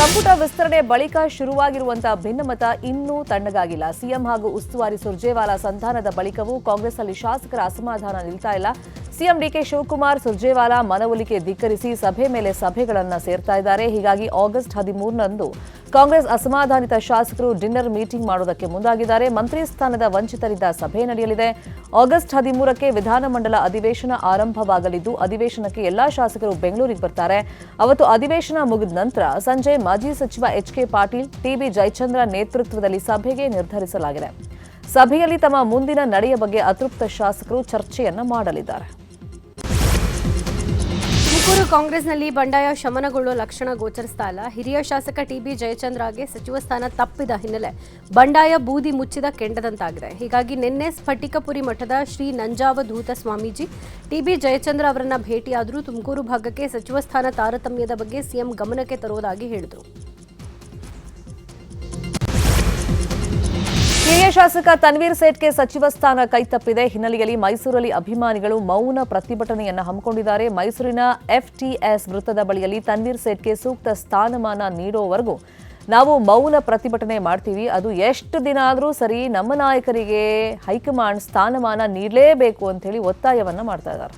ಸಂಪುಟ ವಿಸ್ತರಣೆ ಬಳಿಕ ಶುರುವಾಗಿರುವಂತಹ ಭಿನ್ನಮತ ಇನ್ನೂ ತಣ್ಣಗಾಗಿಲ್ಲ. ಸಿಎಂ ಹಾಗೂ ಉಸ್ತುವಾರಿ ಸುರ್ಜೇವಾಲಾ ಸಂಧಾನದ ಬಳಿಕವೂ ಕಾಂಗ್ರೆಸ್ನಲ್ಲಿ ಶಾಸಕರ ಅಸಮಾಧಾನ ನಿಲ್ತಾ ಇಲ್ಲ. ಸಿಎಂ ಡಿಕೆ ಶಿವಕುಮಾರ್ ಸುರ್ಜೇವಾಲಾ ಮನವೊಲಿಕೆ ಧಿಕ್ಕರಿಸಿ ಸಭೆ ಮೇಲೆ ಸಭೆಗಳನ್ನು ಸೇರ್ತಾ ಇದ್ದಾರೆ. ಹೀಗಾಗಿ ಆಗಸ್ಟ್ 13ರಂದು ಕಾಂಗ್ರೆಸ್ ಅಸಮಾಧಾನಿತ ಶಾಸಕರು ಡಿನ್ನರ್ ಮೀಟಿಂಗ್ ಮಾಡುವುದಕ್ಕೆ ಮುಂದಾಗಿದ್ದಾರೆ. ಮಂತ್ರಿ ಸ್ಥಾನದ ವಂಚಿತರಿಂದ ಸಭೆ ನಡೆಯಲಿದೆ. ಆಗಸ್ಟ್ 13ಕ್ಕೆ ವಿಧಾನಮಂಡಲ ಅಧಿವೇಶನ ಆರಂಭವಾಗಲಿದ್ದು ಅಧಿವೇಶನಕ್ಕೆ ಎಲ್ಲಾ ಶಾಸಕರು ಬೆಂಗಳೂರಿಗೆ ಬರ್ತಾರೆ. ಅವತ್ತು ಅಧಿವೇಶನ ಮುಗಿದ ನಂತರ ಸಂಜೆ ಮಾಜಿ ಸಚಿವ ಎಚ್ಕೆ ಪಾಟೀಲ್, ಟಿಬಿ ಜಯಚಂದ್ರ ನೇತೃತ್ವದಲ್ಲಿ ಸಭೆಗೆ ನಿರ್ಧರಿಸಲಾಗಿದೆ. ಸಭೆಯಲ್ಲಿ ತಮ್ಮ ಮುಂದಿನ ನಡೆಯ ಬಗ್ಗೆ ಅತೃಪ್ತ ಶಾಸಕರು ಚರ್ಚೆಯನ್ನ ಮಾಡಲಿದ್ದಾರೆ. ತುಮಕೂರು ಕಾಂಗ್ರೆಸ್ನಲ್ಲಿ ಬಂಡಾಯ ಶಮನಗೊಳ್ಳುವ ಲಕ್ಷಣ ಗೋಚರಿಸ್ತಾ ಇಲ್ಲ. ಹಿರಿಯ ಶಾಸಕ ಟಿಬಿ ಜಯಚಂದ್ರಗೆ ಸಚಿವ ಸ್ಥಾನ ತಪ್ಪಿದ ಹಿನ್ನೆಲೆ ಬಂಡಾಯ ಬೂದಿ ಮುಚ್ಚಿದ ಕೆಂಡದಂತಾಗಿದೆ. ಹೀಗಾಗಿ ನಿನ್ನೆ ಸ್ಫಟಿಕಪುರಿ ಮಠದ ಶ್ರೀ ನಂಜಾವಧೂತ ಸ್ವಾಮೀಜಿ ಟಿಬಿ ಜಯಚಂದ್ರ ಅವರನ್ನ ಭೇಟಿಯಾದರೂ ತುಮಕೂರು ಭಾಗಕ್ಕೆ ಸಚಿವ ಸ್ಥಾನ ತಾರತಮ್ಯದ ಬಗ್ಗೆ ಸಿಎಂ ಗಮನಕ್ಕೆ ತರುವುದಾಗಿ ಹೇಳಿದರು. ಹಿರಿಯ ಶಾಸಕ ತನ್ವೀರ್ ಸೇಠ್ಗೆ ಸಚಿವ ಸ್ಥಾನ ಕೈತಪ್ಪಿದೆ ಹಿನ್ನೆಲೆಯಲ್ಲಿ ಮೈಸೂರಲ್ಲಿ ಅಭಿಮಾನಿಗಳು ಮೌನ ಪ್ರತಿಭಟನೆಯನ್ನು ಹಮ್ಮಿಕೊಂಡಿದ್ದಾರೆ. ಮೈಸೂರಿನ ಎಫ್ಟಿಎಸ್ ವೃತ್ತದ ಬಳಿಯಲ್ಲಿ ತನ್ವೀರ್ ಸೇಠ್ಗೆ ಸೂಕ್ತ ಸ್ಥಾನಮಾನ ನೀಡುವವರೆಗೂ ನಾವು ಮೌನ ಪ್ರತಿಭಟನೆ ಮಾಡ್ತೀವಿ, ಅದು ಎಷ್ಟು ದಿನ ಆದರೂ ಸರಿ, ನಮ್ಮ ನಾಯಕರಿಗೆ ಹೈಕಮಾಂಡ್ ಸ್ಥಾನಮಾನ ನೀಡಲೇಬೇಕು ಅಂತ ಹೇಳಿ ಒತ್ತಾಯವನ್ನ ಮಾಡ್ತಾ ಇದ್ದಾರೆ.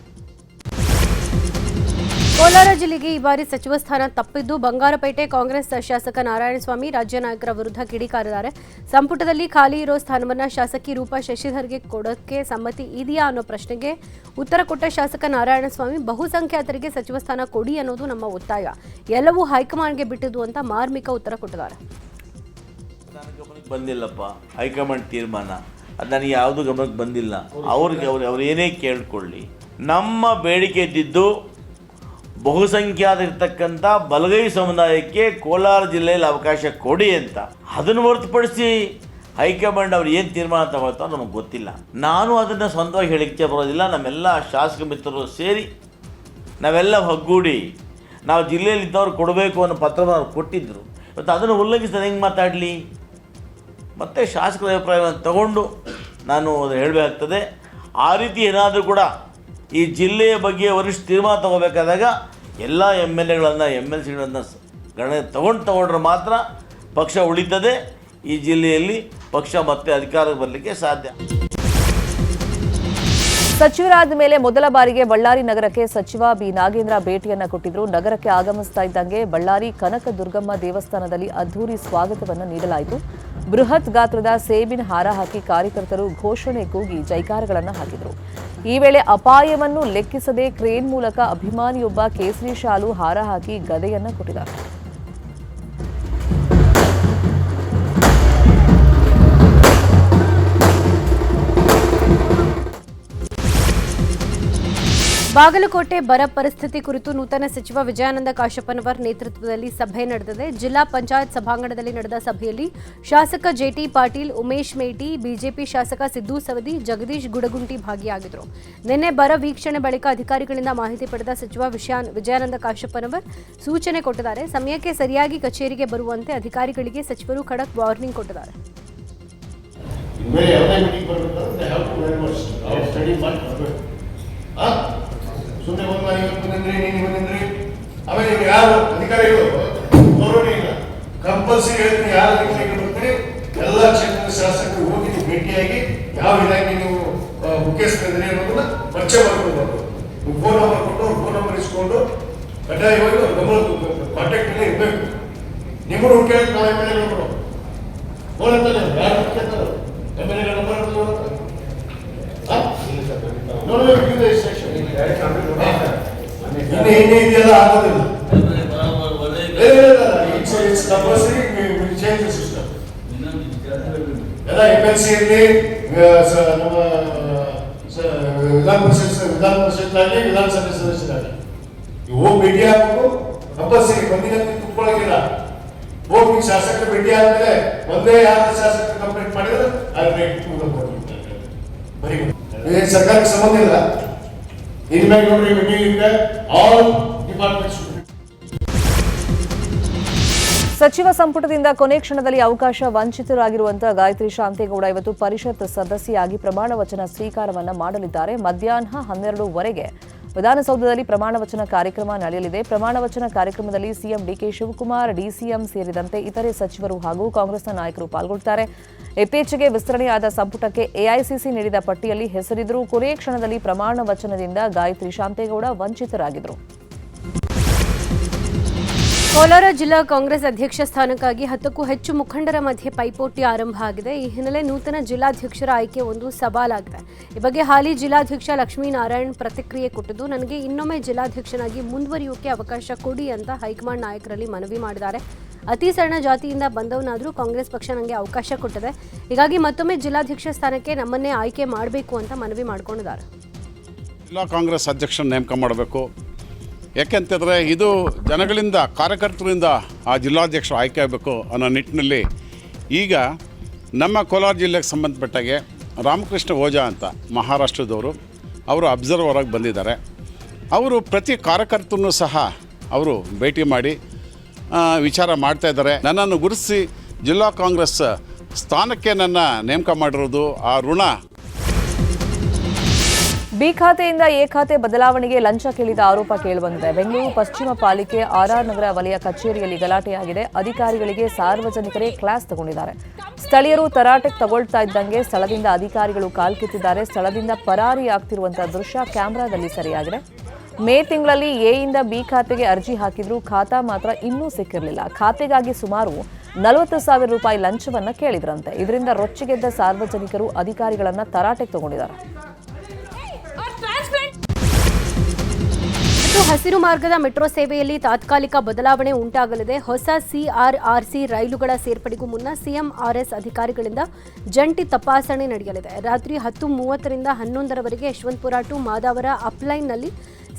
ಕೋಲಾರ ಜಿಲ್ಲೆಗೆ ಈ ಬಾರಿ ಸಚಿವ ಸ್ಥಾನ ತಪ್ಪಿದ್ದು ಬಂಗಾರಪೇಟೆ ಕಾಂಗ್ರೆಸ್ ಶಾಸಕ ನಾರಾಯಣಸ್ವಾಮಿ ರಾಜ್ಯ ನಾಯಕರ ವಿರುದ್ಧ ಕಿಡಿಕಾರಿದ್ದಾರೆ. ಸಂಪುಟದಲ್ಲಿ ಖಾಲಿ ಇರೋ ಸ್ಥಾನವನ್ನ ಶಾಸಕಿ ರೂಪಾ ಶಶಿಧರ್ಗೆ ಕೊಡೋಕೆ ಸಮ್ಮತಿ ಇದೆಯಾ ಅನ್ನೋ ಪ್ರಶ್ನೆಗೆ ಉತ್ತರ ಕೊಟ್ಟ ಶಾಸಕ ನಾರಾಯಣಸ್ವಾಮಿ ಬಹುಸಂಖ್ಯಾತರಿಗೆ ಸಚಿವ ಸ್ಥಾನ ಕೊಡಿ ಅನ್ನೋದು ನಮ್ಮ ಒತ್ತಾಯ, ಎಲ್ಲವೂ ಹೈಕಮಾಂಡ್ಗೆ ಬಿಟ್ಟಿದ್ದು ಅಂತ ಮಾರ್ಮಿಕ ಉತ್ತರ ಕೊಟ್ಟಿದ್ದಾರೆ. ಗಮನಕ್ಕೆ ಬಂದಿಲ್ಲಪ್ಪ ಹೈಕಮಾಂಡ್ ತೀರ್ಮಾನ, ಅದು ನನಗೆ ಯಾವುದು ಗಮನಕ್ಕೆ ಬಂದಿಲ್ಲ. ಅವ್ರು ಏನೇ ಕೇಳ್ಕೊಳ್ಳಿ, ನಮ್ಮ ಬೇಡಿಕೆ ಇದ್ದಿದ್ದು ಬಹುಸಂಖ್ಯಾತರಿರ್ತಕ್ಕಂಥ ಬಲಗೈ ಸಮುದಾಯಕ್ಕೆ ಕೋಲಾರ ಜಿಲ್ಲೆಯಲ್ಲಿ ಅವಕಾಶ ಕೊಡಿ ಅಂತ. ಅದನ್ನು ಹೊರತುಪಡಿಸಿ ಹೈಕಮಾಂಡ್ ಅವ್ರು ಏನು ತೀರ್ಮಾನ ತಗೊಳ್ತಾರೋ ನಮಗೆ ಗೊತ್ತಿಲ್ಲ. ನಾನು ಅದನ್ನು ಸ್ವಂತವಾಗಿ ಹೇಳಿಕೆ ಬರೋದಿಲ್ಲ. ನಮ್ಮೆಲ್ಲ ಶಾಸಕ ಮಿತ್ರರು ಸೇರಿ ನಾವೆಲ್ಲ ಒಗ್ಗೂಡಿ ನಾವು ಜಿಲ್ಲೆಯಲ್ಲಿದ್ದವ್ರು ಕೊಡಬೇಕು ಅನ್ನೋ ಪತ್ರವನ್ನು ಅವ್ರು ಕೊಟ್ಟಿದ್ದರು. ಇವತ್ತು ಅದನ್ನು ಉಲ್ಲಂಘಿಸಿದ ಹೆಂಗೆ ಮಾತಾಡಲಿ? ಮತ್ತು ಶಾಸಕರ ಅಭಿಪ್ರಾಯವನ್ನು ತಗೊಂಡು ನಾನು ಹೇಳಬೇಕಾಗ್ತದೆ. ಆ ರೀತಿ ಏನಾದರೂ ಕೂಡ ಈ ಜಿಲ್ಲೆಯ ಬಗ್ಗೆ ವರಿಷ್ಠ ತೀರ್ಮಾನ ತಗೋಬೇಕಾದಾಗ ಎಲ್ಲ MLCಗಳನ್ನು ಗಣನೆ ತಗೊಂಡ್ರೆ ಮಾತ್ರ ಪಕ್ಷ ಉಳಿತದೆ. ಈ ಜಿಲ್ಲೆಯಲ್ಲಿ ಪಕ್ಷ ಮತ್ತೆ ಅಧಿಕಾರಕ್ಕೆ ಬರಲಿಕ್ಕೆ ಸಾಧ್ಯ. ಸಚಿವರಾದ ಮೇಲೆ ಮೊದಲ ಬಾರಿಗೆ ಬಳ್ಳಾರಿ ನಗರಕ್ಕೆ ಸಚಿವ ಬಿ ನಾಗೇಂದ್ರ ಭೇಟಿಯನ್ನ ಕೊಟ್ಟಿದ್ರು. ನಗರಕ್ಕೆ ಆಗಮಿಸ್ತಾ ಇದ್ದಂಗೆ ಬಳ್ಳಾರಿ ಕನಕ ದುರ್ಗಮ್ಮ ದೇವಸ್ಥಾನದಲ್ಲಿ ಅದ್ಧೂರಿ ಸ್ವಾಗತವನ್ನು ನೀಡಲಾಯಿತು. ಬೃಹತ್ ಗಾತ್ರದ ಸೇಬಿನ ಹಾರ ಹಾಕಿ ಕಾರ್ಯಕರ್ತರು ಘೋಷಣೆ ಕೂಗಿ ಜೈಕಾರಗಳನ್ನು ಹಾಕಿದರು. ಈ ವೇಳೆ ಅಪಾಯವನ್ನು ಲೆಕ್ಕಿಸದೆ ಕ್ರೇನ್ ಮೂಲಕ ಅಭಿಮಾನಿಯೊಬ್ಬ ಕೇಸರಿ ಶಾಲು ಹಾರ ಹಾಕಿ ಗದೆಯನ್ನ ಕೊಟ್ಟಿದ್ದಾರೆ. ಬಾಗಲಕೋಟೆ ಬರ ಪರಿಸ್ಥಿತಿ ಕುರಿತು ನೂತನ ಸಚಿವ ವಿಜಯಾನಂದ ಕಾಶಪ್ಪನವರ್ ನೇತೃತ್ವದಲ್ಲಿ ಸಭೆ ನಡೆದಿದೆ. ಜಿಲ್ಲಾ ಪಂಚಾಯತ್ ಸಭಾಂಗಣದಲ್ಲಿ ನಡೆದ ಸಭೆಯಲ್ಲಿ ಶಾಸಕ ಜೆಟಿ ಪಾಟೀಲ್, ಉಮೇಶ್ ಮೇಟಿ, ಬಿಜೆಪಿ ಶಾಸಕ ಸಿದ್ದು ಸವದಿ, ಜಗದೀಶ್ ಗುಡಗುಂಟಿ ಭಾಗಿಯಾಗಿದ್ದರು. ನಿನ್ನೆ ಬರ ವೀಕ್ಷಣೆ ಬಳಿಕ ಅಧಿಕಾರಿಗಳಿಂದ ಮಾಹಿತಿ ಪಡೆದ ಸಚಿವ ವಿಜಯಾನಂದ ಕಾಶಪ್ಪನವರ್ ಸೂಚನೆ ಕೊಟ್ಟಿದ್ದಾರೆ. ಸಮಯಕ್ಕೆ ಸರಿಯಾಗಿ ಕಚೇರಿಗೆ ಬರುವಂತೆ ಅಧಿಕಾರಿಗಳಿಗೆ ಸಚಿವರು ಖಡಕ್ ವಾರ್ನಿಂಗ್ ಕೊಟ್ಟಿದ್ದಾರೆ. ಸುಮ್ಮನೆ ಬಂದ್ರಿ ಆಮೇಲೆ ನೀವು ಯಾರು ಅಧಿಕಾರಿಗಳು ಗೌರವನೇ ಇಲ್ಲ. ಕಂಪಲ್ಸರಿ ಹೇಳ್ತೀನಿ, ಯಾರು ಅಧಿಕಾರಿಗಳು ಬರ್ತೀರಿ ಎಲ್ಲ ಕ್ಷೇತ್ರದ ಶಾಸಕರು ಹೋಗಿ ನೀವು ಭೇಟಿಯಾಗಿ ಯಾವ ಇಲಾಖೆ ನೀವು ಮುಖ್ಯಸ್ಥರಿದ್ರಿ ಅನ್ನೋದನ್ನ ಪರಿಚಯ ಮಾಡ್ಕೊಳ್ಬಾರ್ದು. ನೀವು ಫೋನ್ ನಂಬರ್ ಕೊಟ್ಟು ಅವ್ರ ಫೋನ್ ನಂಬರ್ ಇಸ್ಕೊಂಡು ಕಡ್ಡಾಯವಾಗಿ ಅವ್ರ ಗಮನ ಕಾಂಟ್ಯಾಕ್ಟ್ ಅಲ್ಲೇ ಇರಬೇಕು. ನಿಮ್ಮನ್ನು ಹುಡುಕಿ ನಾವು MLA ಫೋನ್ ಅಂತ ಯಾರು ಹುಡುಕಿರ್ತಾರೋ MLA ನಂಬರ್ ಇದೆಲ್ಲ ಆಗೋದಿಲ್ಲ. ಎಲ್ಲ MLC ಇರಲಿ, ನಮ್ಮ ವಿಧಾನ ಪರಿಷತ್ನಾಗಲಿ, ವಿಧಾನಸಭೆ ಸದಸ್ಯರಾಗಲಿ ಹೋಗಿ ಭೇಟಿ ಆಗಬೇಕು. ಕಂಪಲ್ಸರಿ ಬಂದಿನ ಕುತ್ಕೊಳ್ಳೋದಿಲ್ಲ. ಹೋಗಿ ಶಾಸಕರು ಭೇಟಿ ಆದ್ಮೇಲೆ ಒಂದೇ ಯಾರು ಶಾಸಕರು ಕಂಪ್ಲೇಂಟ್ ಮಾಡಿದ್ರೆ ಬರೀ ಸರ್ಕಾರಕ್ಕೆ ಸಂಬಂಧ ಇಲ್ಲ. ಸಚಿವ ಸಂಪುಟದಿಂದ ಕೊನೆ ಕ್ಷಣದಲ್ಲಿ ಅವಕಾಶ ವಂಚಿತರಾಗಿರುವಂತಹ ಗಾಯತ್ರಿ ಶಾಂತೇಗೌಡ ಇವತ್ತು ಪರಿಷತ್ ಸದಸ್ಯೆಯಾಗಿ ಪ್ರಮಾಣ ವಚನ ಸ್ವೀಕಾರವನ್ನ ಮಾಡಲಿದ್ದಾರೆ. ಮಧ್ಯಾಹ್ನ 12ವರೆಗೆ ವಿಧಾನಸೌಧದಲ್ಲಿ ಪ್ರಮಾಣ ವಚನ ಕಾರ್ಯಕ್ರಮ ನಡೆಯಲಿದೆ. ಪ್ರಮಾಣ ವಚನ ಕಾರ್ಯಕ್ರಮದಲ್ಲಿ ಸಿಎಂ ಡಿಕೆ ಶಿವಕುಮಾರ್, ಡಿಸಿಎಂ ಸೇರಿದಂತೆ ಇತರೆ ಸಚಿವರು ಹಾಗೂ ಕಾಂಗ್ರೆಸ್ನ ನಾಯಕರು ಪಾಲ್ಗೊಳ್ಳುತ್ತಾರೆ. ಇತ್ತೀಚೆಗೆ ವಿಸ್ತರಣೆಯಾದ ಸಂಪುಟಕ್ಕೆ ಎಐಸಿಸಿ ನೀಡಿದ ಪಟ್ಟಿಯಲ್ಲಿ ಹೆಸರಿದ್ದರೂ ಕೊನೆಯ ಕ್ಷಣದಲ್ಲಿ ಪ್ರಮಾಣ ವಚನದಿಂದ ಗಾಯತ್ರಿ ಶಾಂತೇಗೌಡ ವಂಚಿತರಾಗಿದ್ದರು. ಕೋಲಾರ ಜಿಲ್ಲಾ ಕಾಂಗ್ರೆಸ್ ಅಧ್ಯಕ್ಷ ಸ್ಥಾನಕ್ಕಾಗಿ 10ಕ್ಕೂ ಹೆಚ್ಚು ಮುಖಂಡರ ಮಧ್ಯೆ ಪೈಪೋಟಿ ಆರಂಭ ಆಗಿದೆ. ಈ ಹಿನ್ನೆಲೆ ನೂತನ ಜಿಲ್ಲಾಧ್ಯಕ್ಷರ ಆಯ್ಕೆ ಒಂದು ಸವಾಲಾಗಿದೆ. ಈ ಬಗ್ಗೆ ಹಾಲಿ ಜಿಲ್ಲಾಧ್ಯಕ್ಷ ಲಕ್ಷ್ಮೀನಾರಾಯಣ್ ಪ್ರತಿಕ್ರಿಯೆ ಕೊಟ್ಟಿದ್ದು, ನನಗೆ ಇನ್ನೊಮ್ಮೆ ಜಿಲ್ಲಾಧ್ಯಕ್ಷನಾಗಿ ಮುಂದುವರಿಯೋಕೆ ಅವಕಾಶ ಕೊಡಿ ಅಂತ ಹೈಕಮಾಂಡ್ ನಾಯಕರಲ್ಲಿ ಮನವಿ ಮಾಡಿದ್ದಾರೆ. ಅತಿ ಸಣ್ಣ ಜಾತಿಯಿಂದ ಬಂದವನಾದರೂ ಕಾಂಗ್ರೆಸ್ ಪಕ್ಷ ನನಗೆ ಅವಕಾಶ ಕೊಟ್ಟಿದೆ, ಹೀಗಾಗಿ ಮತ್ತೊಮ್ಮೆ ಜಿಲ್ಲಾಧ್ಯಕ್ಷ ಸ್ಥಾನಕ್ಕೆ ನಮ್ಮನ್ನೇ ಆಯ್ಕೆ ಮಾಡಬೇಕು ಅಂತ ಮನವಿ ಮಾಡಿಕೊಂಡಿದ್ದಾರೆ. ಜಿಲ್ಲಾ ಕಾಂಗ್ರೆಸ್ ಅಧ್ಯಕ್ಷನ ನೇಮಕ ಮಾಡಬೇಕು. ಯಾಕೆಂತಂದರೆ ಇದು ಜನಗಳಿಂದ, ಕಾರ್ಯಕರ್ತರಿಂದ ಆ ಜಿಲ್ಲಾಧ್ಯಕ್ಷರು ಆಯ್ಕೆ ಆಗಬೇಕು ಅನ್ನೋ ನಿಟ್ಟಿನಲ್ಲಿ ಈಗ ನಮ್ಮ ಕೋಲಾರ ಜಿಲ್ಲೆಗೆ ಸಂಬಂಧಪಟ್ಟಾಗೆ ರಾಮಕೃಷ್ಣ ಓಜಾ ಅಂತ ಮಹಾರಾಷ್ಟ್ರದವರು, ಅವರು ಅಬ್ಸರ್ವರ್ ಆಗಿ ಬಂದಿದ್ದಾರೆ. ಅವರು ಪ್ರತಿ ಕಾರ್ಯಕರ್ತರನ್ನು ಸಹ ಅವರು ಭೇಟಿ ಮಾಡಿ ವಿಚಾರ ಮಾಡ್ತಾಯಿದ್ದಾರೆ. ನನ್ನನ್ನು ಗುರುತಿಸಿ ಜಿಲ್ಲಾ ಕಾಂಗ್ರೆಸ್ ಸ್ಥಾನಕ್ಕೆ ನನ್ನ ನೇಮಕ ಮಾಡಿರೋದು ಆ ಋಣ. ಬಿ ಖಾತೆಯಿಂದ ಎ ಖಾತೆ ಬದಲಾವಣೆಗೆ ಲಂಚ ಕೇಳಿದ ಆರೋಪ ಕೇಳಿಬಂದಿದೆ. ಬೆಂಗಳೂರು ಪಶ್ಚಿಮ ಪಾಲಿಕೆ ಆರ್ಆರ್ ನಗರ ವಲಯ ಕಚೇರಿಯಲ್ಲಿ ಗಲಾಟೆಯಾಗಿದೆ. ಅಧಿಕಾರಿಗಳಿಗೆ ಸಾರ್ವಜನಿಕರೇ ಕ್ಲಾಸ್ ತಗೊಂಡಿದ್ದಾರೆ. ಸ್ಥಳೀಯರು ತರಾಟೆಗೆ ತಗೊಳ್ತಾ ಇದ್ದಂಗೆ ಸ್ಥಳದಿಂದ ಅಧಿಕಾರಿಗಳು ಕಾಲ್ಕಿತ್ತಿದ್ದಾರೆ. ಸ್ಥಳದಿಂದ ಪರಾರಿಯಾಗ್ತಿರುವಂತಹ ದೃಶ್ಯ ಕ್ಯಾಮೆರಾದಲ್ಲಿ ಸೆರೆಯಾಗಿದೆ. ಮೇ ತಿಂಗಳಲ್ಲಿ ಎಯಿಂದ ಬಿ ಖಾತೆಗೆ ಅರ್ಜಿ ಹಾಕಿದ್ರೂ ಖಾತಾ ಮಾತ್ರ ಇನ್ನೂ ಸಿಕ್ಕಿರಲಿಲ್ಲ. ಖಾತೆಗಾಗಿ ಸುಮಾರು 40,000 ರೂಪಾಯಿ ಲಂಚವನ್ನ ಕೇಳಿದ್ರಂತೆ. ಇದರಿಂದ ರೊಚ್ಚಿಗೆದ್ದ ಸಾರ್ವಜನಿಕರು ಅಧಿಕಾರಿಗಳನ್ನ ತರಾಟೆಗೆ ತಗೊಂಡಿದ್ದಾರೆ. ಹಸಿರು ಮಾರ್ಗದ ಮೆಟ್ರೋ ಸೇವೆಯಲ್ಲಿ ತಾತ್ಕಾಲಿಕ ಬದಲಾವಣೆ ಉಂಟಾಗಲಿದೆ. ಹೊಸ ಸಿಆರ್ಆರ್ಸಿ ರೈಲುಗಳ ಸೇರ್ಪಡೆಗೂ ಮುನ್ನ ಸಿಎಂಆರ್ಎಸ್ ಅಧಿಕಾರಿಗಳಿಂದ ಜಂಟಿ ತಪಾಸಣೆ ನಡೆಯಲಿದೆ. ರಾತ್ರಿ 10:30ರಿಂದ 11ರವರೆಗೆ ಯಶವಂತಪುರ ಟು ಮಾದಾವರ ಅಪ್ಲೈನ್ನಲ್ಲಿ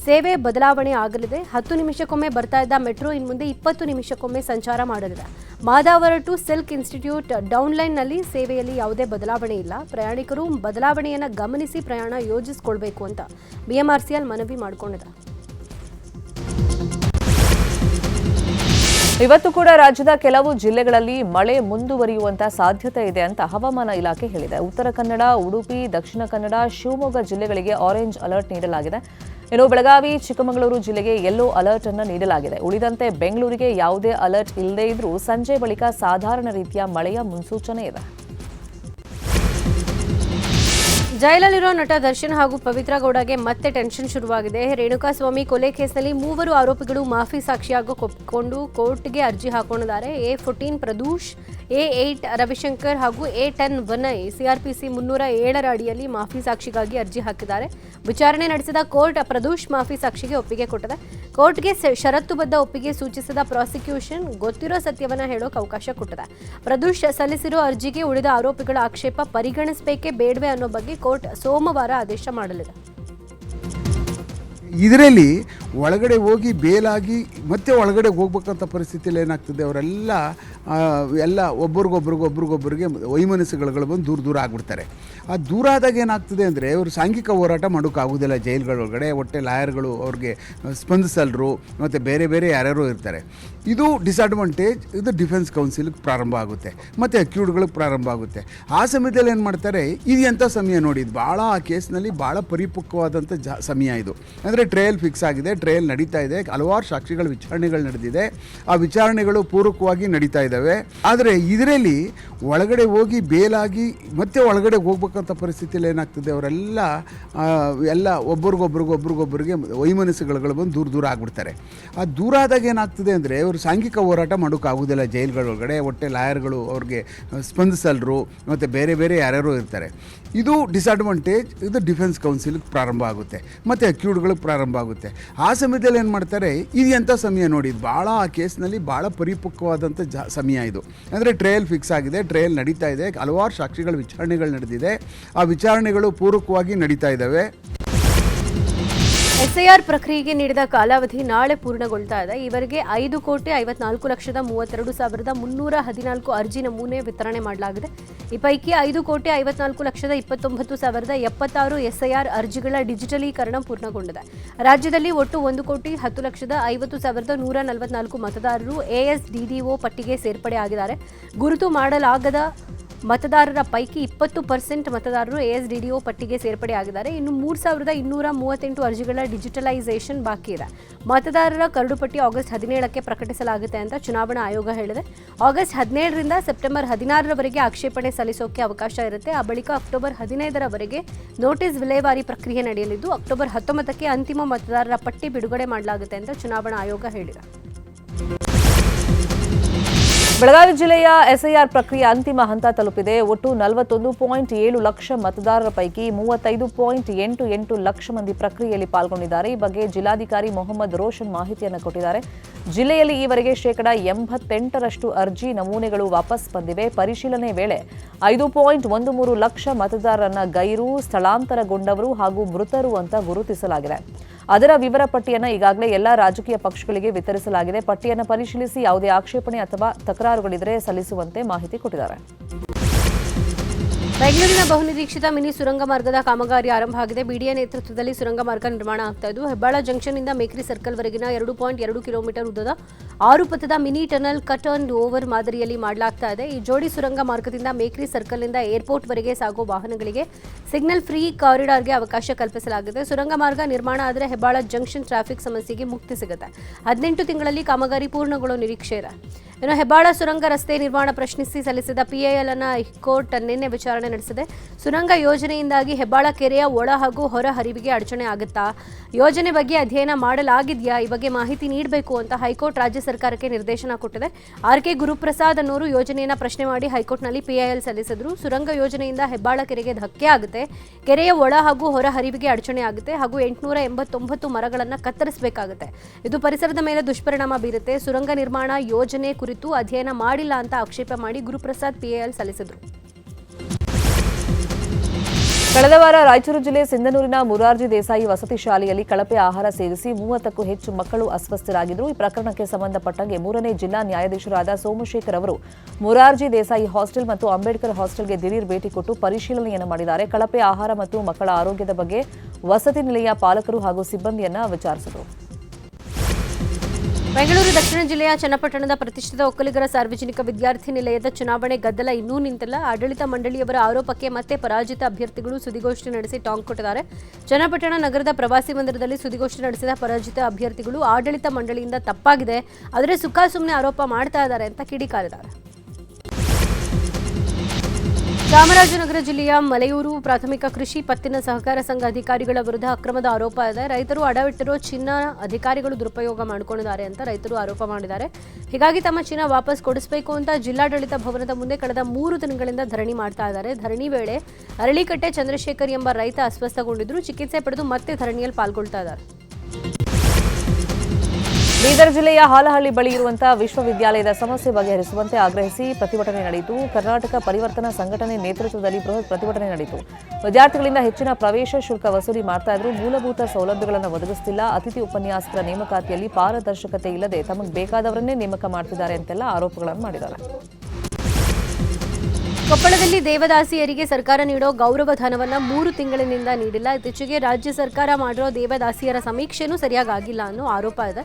ಸೇವೆ ಬದಲಾವಣೆ ಆಗಲಿದೆ. 10 ನಿಮಿಷಕ್ಕೊಮ್ಮೆ ಬರ್ತಾ ಇದ್ದ ಮೆಟ್ರೋ ಇನ್ಮುಂದೆ 20 ನಿಮಿಷಕ್ಕೊಮ್ಮೆ ಸಂಚಾರ ಮಾಡಲಿದೆ. ಮಾದಾವರ ಟು ಸಿಲ್ಕ್ ಇನ್ಸ್ಟಿಟ್ಯೂಟ್ ಡೌನ್ಲೈನ್ನಲ್ಲಿ ಸೇವೆಯಲ್ಲಿ ಯಾವುದೇ ಬದಲಾವಣೆ ಇಲ್ಲ. ಪ್ರಯಾಣಿಕರು ಬದಲಾವಣೆಯನ್ನು ಗಮನಿಸಿ ಪ್ರಯಾಣ ಯೋಜಿಸಿಕೊಳ್ಬೇಕು ಅಂತ ಬಿಎಂಆರ್ಸಿಎಲ್ ಮನವಿ ಮಾಡಿಕೊಂಡಿದೆ. ಇವತ್ತು ಕೂಡ ರಾಜ್ಯದ ಕೆಲವು ಜಿಲ್ಲೆಗಳಲ್ಲಿ ಮಳೆ ಮುಂದುವರಿಯುವಂತ ಸಾಧ್ಯತೆ ಇದೆ ಅಂತ ಹವಾಮಾನ ಇಲಾಖೆ ಹೇಳಿದೆ. ಉತ್ತರ ಕನ್ನಡ, ಉಡುಪಿ, ದಕ್ಷಿಣ ಕನ್ನಡ, ಶಿವಮೊಗ್ಗ ಜಿಲ್ಲೆಗಳಿಗೆ ಆರೆಂಜ್ ಅಲರ್ಟ್ ನೀಡಲಾಗಿದೆ. ಇನ್ನು ಬೆಳಗಾವಿ, ಚಿಕ್ಕಮಗಳೂರು ಜಿಲ್ಲೆಗೆ ಯೆಲ್ಲೋ ಅಲರ್ಟ್ ಅನ್ನು ನೀಡಲಾಗಿದೆ. ಉಳಿದಂತೆ ಬೆಂಗಳೂರಿಗೆ ಯಾವುದೇ ಅಲರ್ಟ್ ಇಲ್ಲದೇ ಇದ್ರೂ ಸಂಜೆ ಬಳಿಕ ಸಾಧಾರಣ ರೀತಿಯ ಮಳೆಯ ಮುನ್ಸೂಚನೆ ಇದೆ. ಜೈಲಲ್ಲಿರೋ ನಟ ದರ್ಶನ್ ಹಾಗೂ ಪವಿತ್ರ ಗೌಡಗೆ ಮತ್ತೆ ಟೆನ್ಷನ್ ಶುರುವಾಗಿದೆ. ರೇಣುಕಾಸ್ವಾಮಿ ಕೊಲೆ ಕೇಸ್ನಲ್ಲಿ 3 ಆರೋಪಿಗಳು ಮಾಫಿ ಸಾಕ್ಷಿಯಾಗಿ ಒಪ್ಪಿಕೊಂಡು ಕೋರ್ಟ್ಗೆ ಅರ್ಜಿ ಹಾಕೊಂಡಿದ್ದಾರೆ. A14 ಪ್ರದೂಷ್, A8 ರವಿಶಂಕರ್ ಹಾಗೂ A10 ವನಯ್ ಸಿಆರ್ಪಿಸಿ 307ರ ಅಡಿಯಲ್ಲಿ ಮಾಫಿ ಸಾಕ್ಷಿಗಾಗಿ ಅರ್ಜಿ ಹಾಕಿದ್ದಾರೆ. ವಿಚಾರಣೆ ನಡೆಸಿದ ಕೋರ್ಟ್ ಪ್ರದೂಷ್ ಮಾಫಿ ಸಾಕ್ಷಿಗೆ ಒಪ್ಪಿಗೆ ಕೊಟ್ಟಿದೆ. ಕೋರ್ಟ್ಗೆ ಷರತ್ತುಬದ್ಧ ಒಪ್ಪಿಗೆ ಸೂಚಿಸಿದ ಪ್ರಾಸಿಕ್ಯೂಷನ್ ಗೊತ್ತಿರೋ ಸತ್ಯವನ್ನ ಹೇಳೋಕೆ ಅವಕಾಶ ಕೊಟ್ಟಿದೆ. ಪ್ರದೂಷ್ ಸಲ್ಲಿಸಿರೋ ಅರ್ಜಿಗೆ ಉಳಿದ ಆರೋಪಿಗಳ ಆಕ್ಷೇಪ ಪರಿಗಣಿಸಬೇಕೇ ಬೇಡವೇ ಅನ್ನೋ ಬಗ್ಗೆ ಕೋರ್ಟ್ ಸೋಮವಾರ ಆದೇಶ ಮಾಡಲಿದೆ. ಇದರಲ್ಲಿ ಒಳಗಡೆ ಹೋಗಿ ಬೇಲಾಗಿ ಮತ್ತೆ ಒಳಗಡೆ ಹೋಗ್ಬೇಕಂತ ಪರಿಸ್ಥಿತಿಯಲ್ಲಿ ಏನಾಗ್ತದೆ, ಅವರೆಲ್ಲ ಒಬ್ರಿಗೊಬ್ರಿಗೆ ವೈಮನಸ್ಸುಗಳು ಬಂದು ದೂರ ಆಗ್ಬಿಡ್ತಾರೆ. ಆ ದೂರ ಆದಾಗ ಏನಾಗ್ತದೆ ಅಂದರೆ ಅವರು ಸಾಂಘಿಕ ಹೋರಾಟ ಮಾಡೋಕ್ಕಾಗೋದಿಲ್ಲ. ಜೈಲ್ಗಳೊಳಗಡೆ ಒಟ್ಟೆ ಲಾಯರ್ಗಳು ಅವ್ರಿಗೆ ಸ್ಪಂದಿಸಲ್ರು, ಮತ್ತು ಬೇರೆ ಯಾರ್ಯಾರೋ ಇರ್ತಾರೆ. ಇದು ಡಿಸ್ಅಡ್ವಾಂಟೇಜ್. ಇದು ಡಿಫೆನ್ಸ್ ಕೌನ್ಸಿಲ್ಗೆ ಪ್ರಾರಂಭ ಆಗುತ್ತೆ, ಮತ್ತು ಅಕ್ಯೂಡ್ಗಳಿಗೆ ಪ್ರಾರಂಭ ಆಗುತ್ತೆ. ಆ ಸಮಯದಲ್ಲಿ ಏನು ಮಾಡ್ತಾರೆ, ಇದು ಎಂಥ ಸಮಯ ನೋಡಿ, ಇದು ಭಾಳ ಆ ಕೇಸ್ನಲ್ಲಿ ಭಾಳ ಪರಿಪಕ್ವವಾದಂಥ ಸಮಯ ಇದು. ಅಂದರೆ ಟ್ರಯಲ್ ಫಿಕ್ಸ್ ಆಗಿದೆ, ಟ್ರಯಲ್ ನಡೀತಾ ಇದೆ, ಹಲವಾರು ಸಾಕ್ಷಿಗಳ ವಿಚಾರಣೆಗಳು ನಡೆದಿದೆ, ಆ ವಿಚಾರಣೆಗಳು ಪೂರ್ವಕವಾಗಿ ನಡೀತಾ ಇದ್ದಾವೆ. ಆದರೆ ಇದರಲ್ಲಿ ಒಳಗಡೆ ಹೋಗಿ ಬೇಲಾಗಿ ಮತ್ತೆ ಒಳಗಡೆ ಹೋಗ್ಬೇಕಂತ ಪರಿಸ್ಥಿತಿಯಲ್ಲಿ ಏನಾಗ್ತದೆ, ಅವರೆಲ್ಲ ಒಬ್ರಿಗೊಬ್ರಿಗೆ ವೈಮನಸ್ಸುಗಳು ಬಂದು ದೂರ ಆಗ್ಬಿಡ್ತಾರೆ. ಆ ದೂರ ಆದಾಗ ಏನಾಗ್ತದೆ ಅಂದರೆ ಅವರು ಸಾಂಘಿಕ ಹೋರಾಟ ಮಾಡೋಕ್ಕಾಗೋದಿಲ್ಲ. ಜೈಲ್ಗಳೊಳಗಡೆ ಒಟ್ಟೆ ಲಾಯರ್ಗಳು ಅವ್ರಿಗೆ ಸ್ಪಂದಿಸಲ್ರು, ಮತ್ತು ಬೇರೆ ಯಾರ್ಯಾರೋ ಇರ್ತಾರೆ. ಇದು ಡಿಸ್ಅಡ್ವಾಂಟೇಜ್. ಇದು ಡಿಫೆನ್ಸ್ ಕೌನ್ಸಿಲ್ಗೆ ಪ್ರಾರಂಭ ಆಗುತ್ತೆ, ಮತ್ತು ಅಕ್ಯೂಡ್ಗಳಿಗೆ ಪ್ರಾರಂಭ ಆಗುತ್ತೆ. ಆ ಸಮಯದಲ್ಲಿ ಏನು ಮಾಡ್ತಾರೆ, ಇದು ಎಂಥ ಸಮಯ ನೋಡಿ, ಇದು ಭಾಳ ಆ ಕೇಸ್ನಲ್ಲಿ ಭಾಳ ಪರಿಪಕ್ವವಾದಂಥ ಸಮಯ ಇದು. ಅಂದರೆ ಟ್ರಯಲ್ ಫಿಕ್ಸ್ ಆಗಿದೆ, ಟ್ರಯಲ್ ನಡೀತಾ ಇದೆ, ಹಲವಾರು ಸಾಕ್ಷಿಗಳ ವಿಚಾರಣೆಗಳು ನಡೆದಿದೆ, ಆ ವಿಚಾರಣೆಗಳು ಪೂರ್ವಕವಾಗಿ ನಡೀತಾ ಇದ್ದಾವೆ. ಎಸ್ಐಆರ್ ಪ್ರಕ್ರಿಯೆಗೆ ನೀಡಿದ ಕಾಲಾವಧಿ ನಾಳೆ ಪೂರ್ಣಗೊಳ್ತಾ ಇದೆ. ಈವರೆಗೆ 5,52,32,314 ಅರ್ಜಿ ನಮೂನೆ ವಿತರಣೆ ಮಾಡಲಾಗಿದೆ. ಈ ಪೈಕಿ 5,54,29,076 ಎಸ್ಐಆರ್ ಅರ್ಜಿಗಳ ಡಿಜಿಟಲೀಕರಣ ಪೂರ್ಣಗೊಂಡಿದೆ. ರಾಜ್ಯದಲ್ಲಿ ಒಟ್ಟು 1,10,50,144 ಮತದಾರರು ಎಎಸ್ಡಿಡಿಒ ಪಟ್ಟಿಗೆ ಸೇರ್ಪಡೆ ಆಗಿದ್ದಾರೆ. ಗುರುತು ಮಾಡಲಾಗದ ಮತದಾರರ ಪೈಕಿ 20% ಮತದಾರರು ASDDO ಪಟ್ಟಿಗೆ ಸೇರ್ಪಡೆಯಾಗಿದ್ದಾರೆ. ಇನ್ನು 3238 ಅರ್ಜಿಗಳ ಡಿಜಿಟಲೈಸೇಷನ್ ಬಾಕಿ ಇದೆ. ಮತದಾರರ ಕರಡು ಪಟ್ಟಿ ಆಗಸ್ಟ್ 17ಕ್ಕೆ ಪ್ರಕಟಿಸಲಾಗುತ್ತೆ ಅಂತ ಚುನಾವಣಾ ಆಯೋಗ ಹೇಳಿದೆ. ಆಗಸ್ಟ್ 17ರಿಂದ ಸೆಪ್ಟೆಂಬರ್ 16ರವರೆಗೆ ಆಕ್ಷೇಪಣೆ ಸಲ್ಲಿಸೋಕೆ ಅವಕಾಶ ಇರುತ್ತೆ. ಆ ಬಳಿಕ ಅಕ್ಟೋಬರ್ 15ರವರೆಗೆ ನೋಟಿಸ್ ವಿಲೇವಾರಿ ಪ್ರಕ್ರಿಯೆ ನಡೆಯಲಿದ್ದು ಅಕ್ಟೋಬರ್ 19ಕ್ಕೆ ಅಂತಿಮ ಮತದಾರರ ಪಟ್ಟಿ ಬಿಡುಗಡೆ ಮಾಡಲಾಗುತ್ತೆ ಅಂತ ಚುನಾವಣಾ ಆಯೋಗ ಹೇಳಿದೆ. ಬೆಳಗಾವಿ ಜಿಲ್ಲೆಯ ಎಸ್ಐಆರ್ ಪ್ರಕ್ರಿಯೆ ಅಂತಿಮ ಹಂತ ತಲುಪಿದೆ. ಒಟ್ಟು 41.7 ಲಕ್ಷ ಮತದಾರರ ಪೈಕಿ 35.88 ಲಕ್ಷ ಮಂದಿ ಪ್ರಕ್ರಿಯೆಯಲ್ಲಿ ಪಾಲ್ಗೊಂಡಿದ್ದಾರೆ. ಈ ಬಗ್ಗೆ ಜಿಲ್ಲಾಧಿಕಾರಿ ಮೊಹಮ್ಮದ್ ರೋಷನ್ ಮಾಹಿತಿಯನ್ನು ಕೊಟ್ಟಿದ್ದಾರೆ. ಜಿಲ್ಲೆಯಲ್ಲಿ ಈವರೆಗೆ 88% ಅರ್ಜಿ ನಮೂನೆಗಳು ವಾಪಸ್ ಬಂದಿವೆ. ಪರಿಶೀಲನೆ ವೇಳೆ 5.13 ಲಕ್ಷ ಮತದಾರರನ್ನ ಗೈರು, ಸ್ಥಳಾಂತರಗೊಂಡವರು ಹಾಗೂ ಮೃತರು ಅಂತ ಗುರುತಿಸಲಾಗಿದೆ. ಅದರ ವಿವರ ಪಟ್ಟಿಯನ್ನು ಈಗಾಗಲೇ ಎಲ್ಲ ರಾಜಕೀಯ ಪಕ್ಷಗಳಿಗೆ ವಿತರಿಸಲಾಗಿದೆ. ಪಟ್ಟಿಯನ್ನು ಪರಿಶೀಲಿಸಿ ಯಾವುದೇ ಆಕ್ಷೇಪಣೆ ಅಥವಾ ತಕರಾರುಗಳಿದ್ದರೆ ಸಲ್ಲಿಸುವಂತೆ ಮಾಹಿತಿ ಕೊಟ್ಟಿದ್ದಾರೆ. ಬೆಂಗಳೂರಿನ ಬಹುನಿರೀಕ್ಷಿತ ಮಿನಿ ಸುರಂಗ ಮಾರ್ಗದ ಕಾಮಗಾರಿ ಆರಂಭ ಆಗಿದೆ. ಬಿಡಿಎ ನೇತೃತ್ವದಲ್ಲಿ ಸುರಂಗ ಮಾರ್ಗ ನಿರ್ಮಾಣ ಆಗ್ತಾ ಇದ್ದು ಹೆಬ್ಬಾಳ ಜಂಕ್ಷನ್ನಿಂದ ಮೇಕ್ರಿ ಸರ್ಕಲ್ವರೆಗಿನ 2.2 ಕಿಲೋಮೀಟರ್ ಉದ್ದದ 6 ಪಥದ mini tunnel cut and over ಮಾದರಿಯಲ್ಲಿ ಮಾಡಲಾಗ್ತಾ ಇದೆ. ಈ ಜೋಡಿ ಸುರಂಗ ಮಾರ್ಗದಿಂದ ಮೇಕ್ರಿ ಸರ್ಕಲ್ನಿಂದ ಏರ್ಪೋರ್ಟ್ವರೆಗೆ ಸಾಗುವ ವಾಹನಗಳಿಗೆ ಸಿಗ್ನಲ್ ಫ್ರೀ ಕಾರಿಡಾರ್ಗೆ ಅವಕಾಶ ಕಲ್ಪಿಸಲಾಗಿದೆ. ಸುರಂಗ ಮಾರ್ಗ ನಿರ್ಮಾಣ ಆದರೆ ಹೆಬ್ಬಾಳ ಜಂಕ್ಷನ್ ಟ್ರಾಫಿಕ್ ಸಮಸ್ಯೆಗೆ ಮುಕ್ತಿ ಸಿಗುತ್ತೆ. 18 ತಿಂಗಳಲ್ಲಿ ಕಾಮಗಾರಿ ಪೂರ್ಣಗೊಳ್ಳೋ ನಿರೀಕ್ಷೆ ಇದೆ. ಇನ್ನು ಹೆಬ್ಬಾಳ ಸುರಂಗ ರಸ್ತೆ ನಿರ್ಮಾಣ ಪ್ರಶ್ನಿಸಿ ಸಲ್ಲಿಸಿದ PIL ಅನ್ನ ಹೈಕೋರ್ಟ್ ನಿನ್ನೆ ವಿಚಾರಣೆ ನಡೆಸಿದೆ. ಸುರಂಗ ಯೋಜನೆಯಿಂದಾಗಿ ಹೆಬ್ಬಾಳ ಕೆರೆಯ ಒಳ ಹಾಗೂ ಹೊರ ಹರಿವಿಗೆ ಅಡಚಣೆ ಆಗುತ್ತಾ, ಯೋಜನೆ ಬಗ್ಗೆ ಅಧ್ಯಯನ ಮಾಡಲಾಗಿದೆಯಾ, ಈ ಬಗ್ಗೆ ಮಾಹಿತಿ ನೀಡಬೇಕು ಅಂತ ಹೈಕೋರ್ಟ್ ರಾಜ್ಯ ಸರ್ಕಾರಕ್ಕೆ ನಿರ್ದೇಶನ ಕೊಟ್ಟಿದೆ. RK ಗುರುಪ್ರಸಾದ್ ಅನ್ನೋರು ಯೋಜನೆಯನ್ನ ಪ್ರಶ್ನೆ ಮಾಡಿ ಹೈಕೋರ್ಟ್ನಲ್ಲಿ PIL ಸಲ್ಲಿಸಿದ್ರು. ಸುರಂಗ ಯೋಜನೆಯಿಂದ ಹೆಬ್ಬಾಳ ಕೆರೆಗೆ ಧಕ್ಕೆ ಆಗುತ್ತೆ, ಕೆರೆಯ ಒಳ ಹಾಗೂ ಹೊರ ಹರಿವಿಗೆ ಅಡಚಣೆ ಆಗುತ್ತೆ ಹಾಗೂ 889 ಮರಗಳನ್ನು ಕತ್ತರಿಸಬೇಕಾಗುತ್ತೆ. ಇದು ಪರಿಸರದ ಮೇಲೆ ದುಷ್ಪರಿಣಾಮ ಬೀರುತ್ತೆ. ಸುರಂಗ ನಿರ್ಮಾಣ ಯೋಜನೆ ಕುರಿತು ಅಧ್ಯಯನ ಮಾಡಿಲ್ಲ ಅಂತ ಆಕ್ಷೇಪ ಮಾಡಿ ಗುರುಪ್ರಸಾದ್ PIL ಸಲ್ಲಿಸಿದ್ರು. ಕಳೆದ ವಾರ ರಾಯಚೂರು ಜಿಲ್ಲೆ ಸಿಂಧನೂರಿನ ಮುರಾರ್ಜಿ ದೇಸಾಯಿ ವಸತಿ ಶಾಲೆಯಲ್ಲಿ ಕಳಪೆ ಆಹಾರ ಸೇವಿಸಿ 30ಕ್ಕೂ ಹೆಚ್ಚು ಮಕ್ಕಳು ಅಸ್ವಸ್ಥರಾಗಿದ್ದರು. ಈ ಪ್ರಕರಣಕ್ಕೆ ಸಂಬಂಧಪಟ್ಟಂತೆ 3ನೇ ಜಿಲ್ಲಾ ನ್ಯಾಯಾಧೀಶರಾದ ಸೋಮಶೇಖರ್ ಅವರು ಮುರಾರ್ಜಿ ದೇಸಾಯಿ ಹಾಸ್ಟೆಲ್ ಮತ್ತು ಅಂಬೇಡ್ಕರ್ ಹಾಸ್ಟೆಲ್ಗೆ ದಿಢೀರ್ ಭೇಟಿ ಕೊಟ್ಟು ಪರಿಶೀಲನೆಯನ್ನು ಮಾಡಿದ್ದಾರೆ. ಕಳಪೆ ಆಹಾರ ಮತ್ತು ಮಕ್ಕಳ ಆರೋಗ್ಯದ ಬಗ್ಗೆ ವಸತಿ ನಿಲಯ ಪಾಲಕರು ಹಾಗೂ ಸಿಬ್ಬಂದಿಯನ್ನ ವಿಚಾರಿಸಿದರು. ಬೆಂಗಳೂರು ದಕ್ಷಿಣ ಜಿಲ್ಲೆಯ ಚನ್ನಪಟ್ಟಣದ ಪ್ರತಿಷ್ಠಿತ ಒಕ್ಕಲಿಗರ ಸಾರ್ವಜನಿಕ ವಿದ್ಯಾರ್ಥಿ ನಿಲಯದ ಚುನಾವಣೆ ಗದ್ದಲ ಇನ್ನೂ ನಿಂತಿಲ್ಲ. ಆಡಳಿತ ಮಂಡಳಿಯವರ ಆರೋಪಕ್ಕೆ ಮತ್ತೆ ಪರಾಜಿತ ಅಭ್ಯರ್ಥಿಗಳು ಸುದ್ದಿಗೋಷ್ಠಿ ನಡೆಸಿ ಟಾಂಗ್ ಕೊಟ್ಟಿದ್ದಾರೆ. ಚನ್ನಪಟ್ಟಣ ನಗರದ ಪ್ರವಾಸಿ ಮಂದಿರದಲ್ಲಿ ಸುದ್ದಿಗೋಷ್ಠಿ ನಡೆಸಿದ ಪರಾಜಿತ ಅಭ್ಯರ್ಥಿಗಳು ಆಡಳಿತ ಮಂಡಳಿಯಿಂದ ತಪ್ಪಾಗಿದೆ, ಆದರೆ ಸುಮ್ಮನೆ ಆರೋಪ ಮಾಡ್ತಾ ಇದ್ದಾರೆ ಅಂತ ಕಿಡಿಕಾರಿದ್ದಾರೆ. ಚಾಮರಾಜನಗರ ಜಿಲ್ಲೆಯ ಮಲೆಯೂರು ಪ್ರಾಥಮಿಕ ಕೃಷಿ ಪತ್ತಿನ ಸಹಕಾರ ಸಂಘ ಅಧಿಕಾರಿಗಳ ವಿರುದ್ಧ ಅಕ್ರಮದ ಆರೋಪ ಇದೆ. ರೈತರು ಅಡವಿಟ್ಟಿರೋ ಚಿನ್ನ ಅಧಿಕಾರಿಗಳು ದುರುಪಯೋಗ ಮಾಡಿಕೊಂಡಿದ್ದಾರೆ ಅಂತ ರೈತರು ಆರೋಪ ಮಾಡಿದ್ದಾರೆ. ಹೀಗಾಗಿ ತಮ್ಮ ಚಿನ್ನ ವಾಪಸ್ ಕೊಡಿಸಬೇಕು ಅಂತ ಜಿಲ್ಲಾಡಳಿತ ಭವನದ ಮುಂದೆ ಕಳೆದ 3 ದಿನಗಳಿಂದ ಧರಣಿ ಮಾಡ್ತಾ ಇದ್ದಾರೆ. ಧರಣಿ ವೇಳೆ ಅರಳಿಕಟ್ಟೆ ಚಂದ್ರಶೇಖರ್ ಎಂಬ ರೈತ ಅಸ್ವಸ್ಥಗೊಂಡಿದ್ರು. ಚಿಕಿತ್ಸೆ ಪಡೆದು ಮತ್ತೆ ಧರಣಿಯಲ್ಲಿ ಪಾಲ್ಗೊಳ್ತಾ ಇದ್ದಾರೆ. ಬೀದರ್ ಜಿಲ್ಲೆಯ ಹಾಲಹಳ್ಳಿ ಬಳಿ ಇರುವಂತಹ ವಿಶ್ವವಿದ್ಯಾಲಯದ ಸಮಸ್ಯೆ ಬಗೆಹರಿಸುವಂತೆ ಆಗ್ರಹಿಸಿ ಪ್ರತಿಭಟನೆ ನಡೆಯಿತು. ಕರ್ನಾಟಕ ಪರಿವರ್ತನಾ ಸಂಘಟನೆ ನೇತೃತ್ವದಲ್ಲಿ ಬೃಹತ್ ಪ್ರತಿಭಟನೆ ನಡೆಯಿತು. ವಿದ್ಯಾರ್ಥಿಗಳಿಂದ ಹೆಚ್ಚಿನ ಪ್ರವೇಶ ಶುಲ್ಕ ವಸೂಲಿ ಮಾಡ್ತಾ ಇದ್ರು, ಮೂಲಭೂತ ಸೌಲಭ್ಯಗಳನ್ನು ಒದಗಿಸುತ್ತಿಲ್ಲ, ಅತಿಥಿ ಉಪನ್ಯಾಸಕರ ನೇಮಕಾತಿಯಲ್ಲಿ ಪಾರದರ್ಶಕತೆ ಇಲ್ಲದೆ ತಮಗೆ ಬೇಕಾದವರನ್ನೇ ನೇಮಕ ಮಾಡ್ತಿದ್ದಾರೆ ಅಂತೆಲ್ಲ ಆರೋಪಗಳನ್ನು ಮಾಡಿದ್ದಾರೆ. ಕೊಪ್ಪಳದಲ್ಲಿ ದೇವದಾಸಿಯರಿಗೆ ಸರ್ಕಾರ ನೀಡೋ ಗೌರವ ಧನವನ್ನು 3 ತಿಂಗಳಿನಿಂದ ನೀಡಿಲ್ಲ. ಇತ್ತೀಚೆಗೆ ರಾಜ್ಯ ಸರ್ಕಾರ ಮಾಡಿರೋ ದೇವದಾಸಿಯರ ಸಮೀಕ್ಷೆನೂ ಸರಿಯಾಗಿ ಆಗಿಲ್ಲ ಅನ್ನೋ ಆರೋಪ ಇದೆ.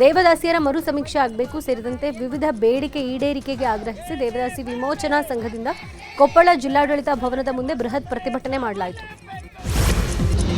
ದೇವದಾಸಿಯರ ಮರು ಸಮೀಕ್ಷೆ ಆಗಬೇಕು ಸೇರಿದಂತೆ ವಿವಿಧ ಬೇಡಿಕೆ ಈಡೇರಿಕೆಗೆ ಆಗ್ರಹಿಸಿ ದೇವದಾಸಿ ವಿಮೋಚನಾ ಸಂಘದಿಂದ ಕೊಪ್ಪಳ ಜಿಲ್ಲಾಡಳಿತ ಭವನದ ಮುಂದೆ ಬೃಹತ್ ಪ್ರತಿಭಟನೆ ಮಾಡಲಾಯಿತು.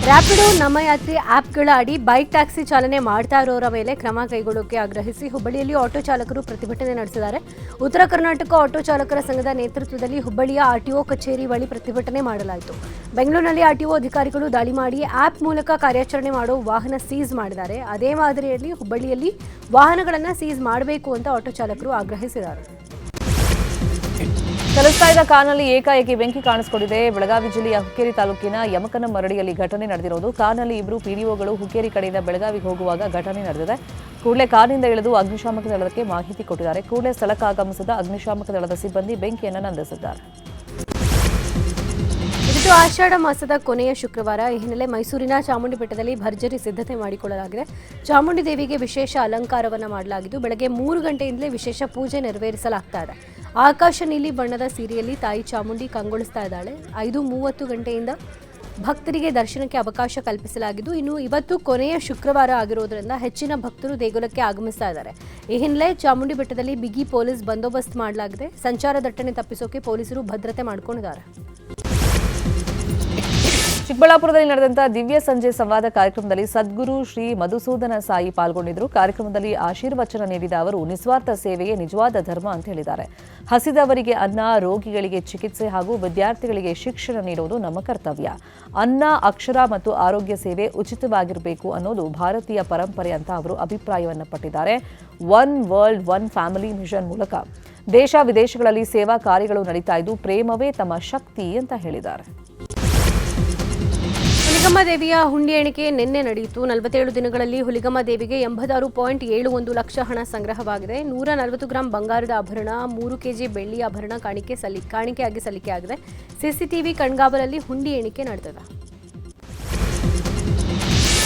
ರ್ಯಾಪಿಡೋ ನಮ್ಮ ಯಾತ್ರಿ ಆ್ಯಪ್ಗಳ ಅಡಿ ಬೈಕ್ ಟ್ಯಾಕ್ಸಿ ಚಾಲನೆ ಮಾಡ್ತಾ ಇರೋರ ಮೇಲೆ ಕ್ರಮ ಕೈಗೊಳ್ಳೋಕೆ ಆಗ್ರಹಿಸಿ ಹುಬ್ಬಳ್ಳಿಯಲ್ಲಿ ಆಟೋ ಚಾಲಕರು ಪ್ರತಿಭಟನೆ ನಡೆಸಿದ್ದಾರೆ. ಉತ್ತರ ಕರ್ನಾಟಕ ಆಟೋ ಚಾಲಕರ ಸಂಘದ ನೇತೃತ್ವದಲ್ಲಿ ಹುಬ್ಬಳ್ಳಿಯ RTO ಕಚೇರಿ ಬಳಿ ಪ್ರತಿಭಟನೆ ಮಾಡಲಾಯಿತು. ಬೆಂಗಳೂರಿನಲ್ಲಿ RTO ಅಧಿಕಾರಿಗಳು ದಾಳಿ ಮಾಡಿ ಆ್ಯಪ್ ಮೂಲಕ ಕಾರ್ಯಾಚರಣೆ ಮಾಡೋ ವಾಹನ ಸೀಸ್ ಮಾಡಿದ್ದಾರೆ. ಅದೇ ಮಾದರಿಯಲ್ಲಿ ಹುಬ್ಬಳ್ಳಿಯಲ್ಲಿ ವಾಹನಗಳನ್ನು ಸೀಸ್ ಮಾಡಬೇಕು ಅಂತ ಆಟೋ ಚಾಲಕರು ಆಗ್ರಹಿಸಿದ್ದಾರೆ. ಚಲಿಸ್ತಾ ಇದ್ದ ಕಾರ್ನಲ್ಲಿ ಏಕಾಏಕಿ ಬೆಂಕಿ ಕಾಣಿಸಿಕೊಂಡಿದೆ. ಬೆಳಗಾವಿ ಜಿಲ್ಲೆಯ ಹುಕ್ಕೇರಿ ತಾಲೂಕಿನ ಯಮಕನಮರಡಿಯಲ್ಲಿ ಘಟನೆ ನಡೆದಿರೋದು. ಕಾರ್ನಲ್ಲಿ 2 PDOಗಳು ಹುಕ್ಕೇರಿ ಕಡೆಯಿಂದ ಬೆಳಗಾವಿಗೆ ಹೋಗುವಾಗ ಘಟನೆ ನಡೆದಿದೆ. ಕೂಡಲೇ ಕಾರ್ನಿಂದ ಇಳಿದು ಅಗ್ನಿಶಾಮಕ ದಳಕ್ಕೆ ಮಾಹಿತಿ ಕೊಟ್ಟಿದ್ದಾರೆ. ಕೂಡಲೇ ಸ್ಥಳಕ್ಕೆ ಆಗಮಿಸಿದ ಅಗ್ನಿಶಾಮಕ ದಳದ ಸಿಬ್ಬಂದಿ ಬೆಂಕಿಯನ್ನು ನಂದಿಸಿದ್ದಾರೆ. ಇದು ಆಷಾಢ ಮಾಸದ ಕೊನೆಯ ಶುಕ್ರವಾರ. ಈ ಹಿನ್ನೆಲೆ ಮೈಸೂರಿನ ಚಾಮುಂಡಿ ಬೆಟ್ಟದಲ್ಲಿ ಭರ್ಜರಿ ಸಿದ್ಧತೆ ಮಾಡಿಕೊಳ್ಳಲಾಗಿದೆ. ಚಾಮುಂಡಿ ದೇವಿಗೆ ವಿಶೇಷ ಅಲಂಕಾರವನ್ನು ಮಾಡಲಾಗಿದ್ದು ಬೆಳಗ್ಗೆ 3 ಗಂಟೆಯಿಂದಲೇ ವಿಶೇಷ ಪೂಜೆ ನೆರವೇರಿಸಲಾಗ್ತಾ ಇದೆ. ಆಕಾಶ ನೀಲಿ ಬಣ್ಣದ ಸೀರೆಯಲ್ಲಿ ತಾಯಿ ಚಾಮುಂಡಿ ಕಂಗೊಳಿಸ್ತಾ ಇದ್ದಾಳೆ. 5:30 ಗಂಟೆಯಿಂದ ಭಕ್ತರಿಗೆ ದರ್ಶನಕ್ಕೆ ಅವಕಾಶ ಕಲ್ಪಿಸಲಾಗಿದ್ದು ಇನ್ನು ಇವತ್ತು ಕೊನೆಯ ಶುಕ್ರವಾರ ಆಗಿರೋದ್ರಿಂದ ಹೆಚ್ಚಿನ ಭಕ್ತರು ದೇಗುಲಕ್ಕೆ ಆಗಮಿಸ್ತಾ ಇದ್ದಾರೆ. ಈ ಹಿನ್ನೆಲೆ ಚಾಮುಂಡಿ ಬೆಟ್ಟದಲ್ಲಿ ಬಿಗಿ ಪೊಲೀಸ್ ಬಂದೋಬಸ್ತ್ ಮಾಡಲಾಗಿದೆ. ಸಂಚಾರ ದಟ್ಟಣೆ ತಪ್ಪಿಸೋಕೆ ಪೊಲೀಸರು ಭದ್ರತೆ ಮಾಡಿಕೊಂಡಿದ್ದಾರೆ. ಚಿಕ್ಕಬಳ್ಳಾಪುರದಲ್ಲಿ ನಡೆದಂತಹ ದಿವ್ಯ ಸಂಜೆ ಸಂವಾದ ಕಾರ್ಯಕ್ರಮದಲ್ಲಿ ಸದ್ಗುರು ಶ್ರೀ ಮಧುಸೂದನ ಸಾಯಿ ಪಾಲ್ಗೊಂಡಿದ್ದರು. ಕಾರ್ಯಕ್ರಮದಲ್ಲಿ ಆಶೀರ್ವಚನ ನೀಡಿದ ಅವರು ನಿಸ್ವಾರ್ಥ ಸೇವೆಯೇ ನಿಜವಾದ ಧರ್ಮ ಅಂತ ಹೇಳಿದ್ದಾರೆ. ಹಸಿದವರಿಗೆ ಅನ್ನ, ರೋಗಿಗಳಿಗೆ ಚಿಕಿತ್ಸೆ ಹಾಗೂ ವಿದ್ಯಾರ್ಥಿಗಳಿಗೆ ಶಿಕ್ಷಣ ನೀಡುವುದು ನಮ್ಮ ಕರ್ತವ್ಯ. ಅನ್ನ, ಅಕ್ಷರ ಮತ್ತು ಆರೋಗ್ಯ ಸೇವೆ ಉಚಿತವಾಗಿರಬೇಕು ಅನ್ನೋದು ಭಾರತೀಯ ಪರಂಪರೆ ಅಂತ ಅವರು ಅಭಿಪ್ರಾಯವನ್ನು ಪಟ್ಟಿದ್ದಾರೆ. One world one family mission ಮೂಲಕ ದೇಶ ವಿದೇಶಗಳಲ್ಲಿ ಸೇವಾ ಕಾರ್ಯಗಳು ನಡೀತಾ ಇದ್ದು ಪ್ರೇಮವೇ ತಮ್ಮ ಶಕ್ತಿ ಅಂತ ಹೇಳಿದ್ದಾರೆ. ಹುಲಿಗಮ್ಮ ದೇವಿಯ ಹುಂಡಿ ಎಣಿಕೆ ನಿನ್ನೆ ನಡೆಯಿತು. 47 ದಿನಗಳಲ್ಲಿ ಹುಲಿಗಮ್ಮ ದೇವಿಗೆ 86.71 ಲಕ್ಷ ಹಣ ಸಂಗ್ರಹವಾಗಿದೆ. 140 ಗ್ರಾಂ ಬಂಗಾರದ ಆಭರಣ, 3 ಕೆಜಿ ಬೆಳ್ಳಿ ಆಭರಣ ಕಾಣಿಕೆಯಾಗಿ ಸಲ್ಲಿಕೆಯಾಗಿದೆ. ಸಿಸಿಟಿವಿ ಕಣ್ಗಾವಲಲ್ಲಿ ಹುಂಡಿ ಎಣಿಕೆ ನಡೆದಿದೆ.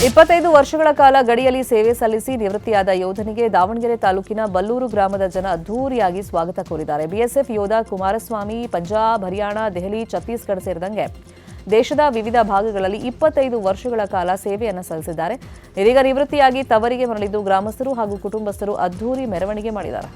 25 ವರ್ಷಗಳ ಕಾಲ ಗಡಿಯಲ್ಲಿ ಸೇವೆ ಸಲ್ಲಿಸಿ ನಿವೃತ್ತಿಯಾದ ಯೋಧನಿಗೆ ದಾವಣಗೆರೆ ತಾಲೂಕಿನ ಬಲ್ಲೂರು ಗ್ರಾಮದ ಜನ ಅದ್ದೂರಿಯಾಗಿ ಸ್ವಾಗತ ಕೋರಿದ್ದಾರೆ. ಬಿಎಸ್ಎಫ್ ಯೋಧ ಕುಮಾರಸ್ವಾಮಿ ಪಂಜಾಬ್, ಹರಿಯಾಣ, ದೆಹಲಿ, ಛತ್ತೀಸ್ಗಢ ಸೇರಿದಂತೆ ದೇಶದ ವಿವಿಧ ಭಾಗಗಳಲ್ಲಿ 25 ವರ್ಷಗಳ ಕಾಲ ಸೇವೆಯನ್ನು ಸಲ್ಲಿಸಿದ್ದಾರೆ. ಇದೀಗ ನಿವೃತ್ತಿಯಾಗಿ ತವರಿಗೆ ಮರಳಿದ್ದು ಗ್ರಾಮಸ್ಥರು ಹಾಗೂ ಕುಟುಂಬಸ್ಥರು ಅದ್ದೂರಿ ಮೆರವಣಿಗೆ ಮಾಡಿದ್ದಾರೆ.